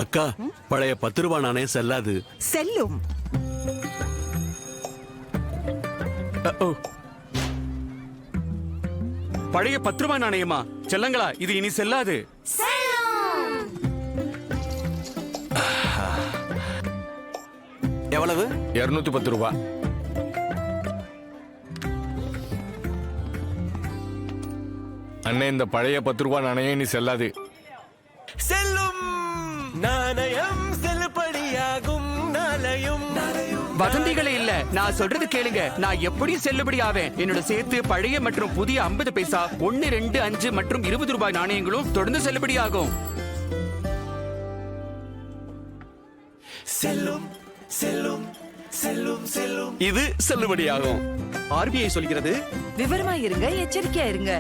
அக்கா, பழைய 10 ரூபாய் நாணயம் செல்லாது. செல்லும். பழைய 10 ரூபாய் நாணயமா? செல்லங்களா, இது இனி செல்லாது. எவ்வளவு? 210 ரூபாய். அண்ணே, இந்த பழைய 10 ரூபாய் நாணயம் இனி செல்லாது. செல்லும் நாணயம் செல்லுபடியாகும். நாளையும் வதந்திகளே இல்ல, நான் சொல்றது கேளுங்க. நான் எப்படியும் செல்லுபடி ஆவேன். என்னோட சேர்த்து பழைய மற்றும் புதிய 50 பைசா, 1, 2, 5 மற்றும் 20 ரூபாய் நாணயங்களும் தொடர்ந்து செல்லுபடி ஆகும். செல்லும் செல்லும் செல்லும் செல்லும். இது செல்லுபடியாகும். ஆர்பிஐ சொல்கிறது, விவரமா இருங்க, எச்சரிக்கையா இருங்க.